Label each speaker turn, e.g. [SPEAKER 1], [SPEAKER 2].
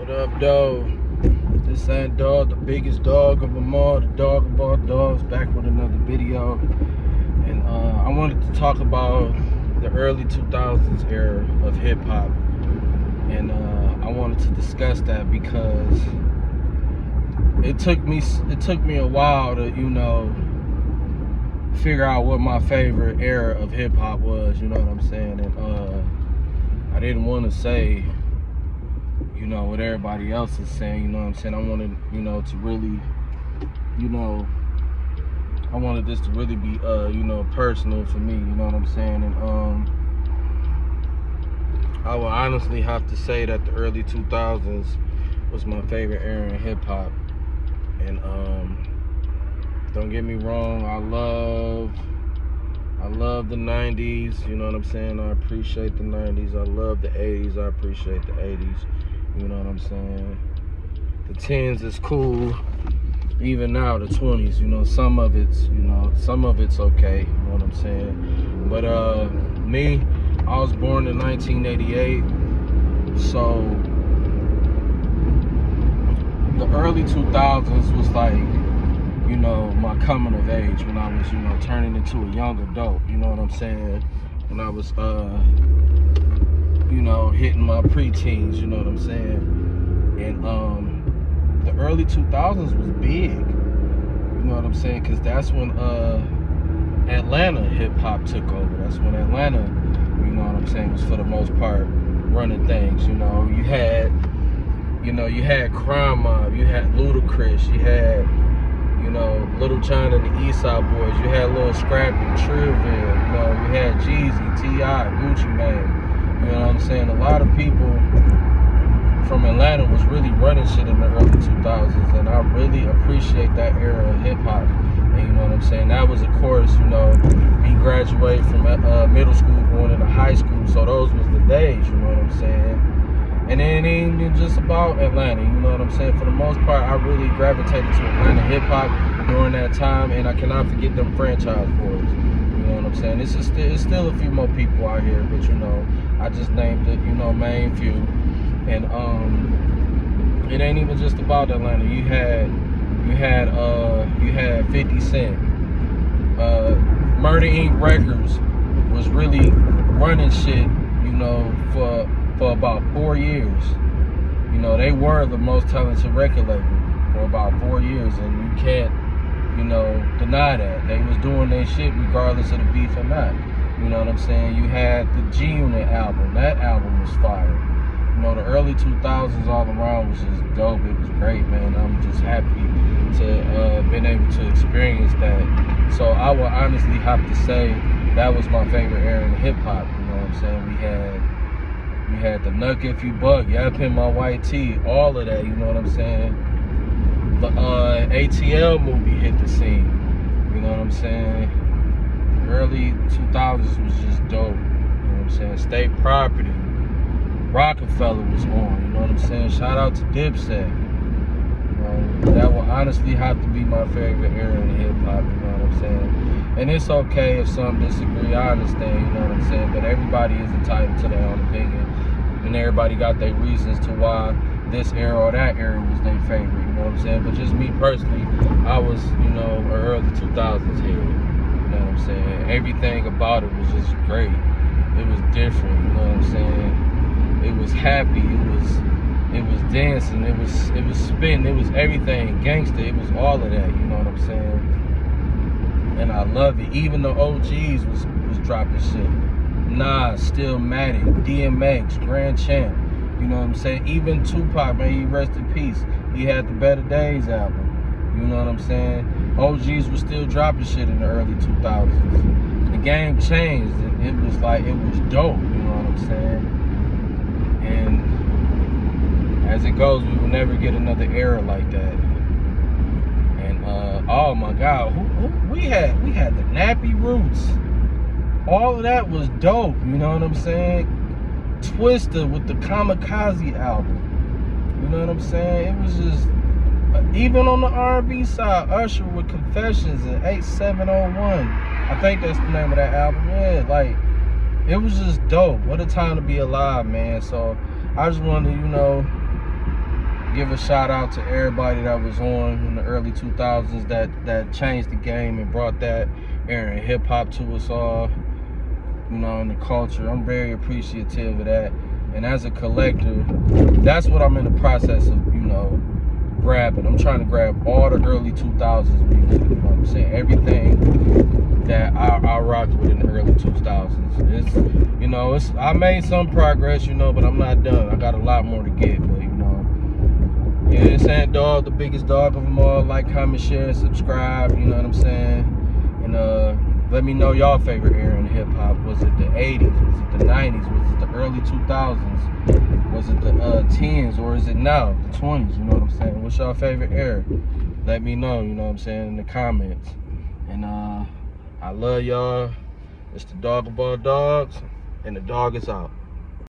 [SPEAKER 1] What up, dog? This ain't dog, the biggest dog of them all, the dog of all dogs, back with another video. And I wanted to talk about the early 2000s era of hip hop. And I wanted to discuss that because it took me a while to, figure out what my favorite era of hip hop was, you know what I'm saying? And I didn't want to say what everybody else is saying, you know what I'm saying? I wanted, to really, I wanted this to really be, personal for me, you know what I'm saying? And I will honestly have to say that the early 2000s was my favorite era in hip hop. And don't get me wrong, I love the 90s, you know what I'm saying? I appreciate the 90s. I love the 80s. I appreciate the 80s. You know what I'm saying? The 10s is cool. Even now, the 20s, some of it's okay. You know what I'm saying? But me, I was born in 1988. So the early 2000s was like, my coming of age when I was, turning into a young adult. You know what I'm saying? When I was, hitting my preteens, you know what I'm saying? And the early 2000s was big, you know what I'm saying? Because that's when Atlanta hip-hop took over. That's when Atlanta, you know what I'm saying, was for the most part running things, You had Crime Mob, you had Ludacris, you had, Little China and the East Side Boys, you had Lil Scrappy, Trillville, you had Jeezy, T.I., Gucci Mane. You know what I'm saying? A lot of people from Atlanta was really running shit in the early 2000s, and I really appreciate that era of hip hop. And you know what I'm saying? That was, of course, me graduating from middle school going into high school, so those was the days, you know what I'm saying? And it ain't even just about Atlanta, you know what I'm saying? For the most part, I really gravitated to Atlanta hip hop during that time, and I cannot forget them franchise boys. You know what I'm saying? It's still a few more people out here, but I just named it, main few. And it ain't even just about Atlanta. You had 50 Cent. Murder Inc. Records was really running shit, for about 4 years. They were the most talented record label for about 4 years, and you can't, deny that. They was doing their shit regardless of the beef or not. You know what I'm saying? You had the G Unit album. That album was fire. The early 2000s all around was just dope. It was great, man. I'm just happy to been able to experience that. So I will honestly have to say that was my favorite era in hip hop. You know what I'm saying? We had the Nuck If You Buck, Yap in My White Tee, all of that. You know what I'm saying? The ATL movie hit the scene. You know what I'm saying? Early 2000s was just dope. You know what I'm saying? State Property, Rockefeller was on. You know what I'm saying? Shout out to Dipset. That will honestly have to be my favorite era in hip hop. You know what I'm saying? And it's okay if some disagree. I understand. You know what I'm saying? But everybody is entitled to their own opinion, and everybody got their reasons to why this era or that era was their favorite. You know what I'm saying? But just me personally, I was, an early 2000s here. You know what I'm saying? Everything about it was just great. It was different, you know what I'm saying? It was happy, it was dancing, it was spitting, it was everything, gangster, it was all of that, you know what I'm saying? And I love it. Even the OGs was dropping shit. Nas, Stillmatic, DMX, Grand Champ, you know what I'm saying? Even Tupac, man, he rest in peace. He had the Better Days album. You know what I'm saying? OGs were still dropping shit in the early 2000s. The game changed. It was dope. You know what I'm saying? And as it goes, we will never get another era like that. And oh my God, we had the Nappy Roots. All of that was dope. You know what I'm saying? Twista with the Kamikaze album. You know what I'm saying? It was just. Even on the R&B side, Usher with Confessions and 8701. I think that's the name of that album. Yeah, it was just dope. What a time to be alive, man. So I just wanted to, give a shout out to everybody that was on in the early 2000s that changed the game and brought that era in hip hop to us all, you know, in the culture. I'm very appreciative of that. And as a collector, that's what I'm in the process of, you know, grabbing. I'm trying to grab all the early 2000s music, you know what I'm saying? Everything that I rocked with in the early 2000s. It's, you know, I made some progress, you know, but I'm not done. I got a lot more to get, but, you know, yeah, it's Ant Dog, the biggest dog of them all. Like, comment, share, and subscribe, you know what I'm saying? And let me know y'all favorite era in hip-hop. Was it the 80s? Was it the 90s? Was it the early 2000s? Was it the 10s? Or is it now, the 20s? You know what I'm saying? What's y'all favorite era? Let me know, you know what I'm saying, in the comments. And I love y'all. It's the dog of all dogs, and the dog is out.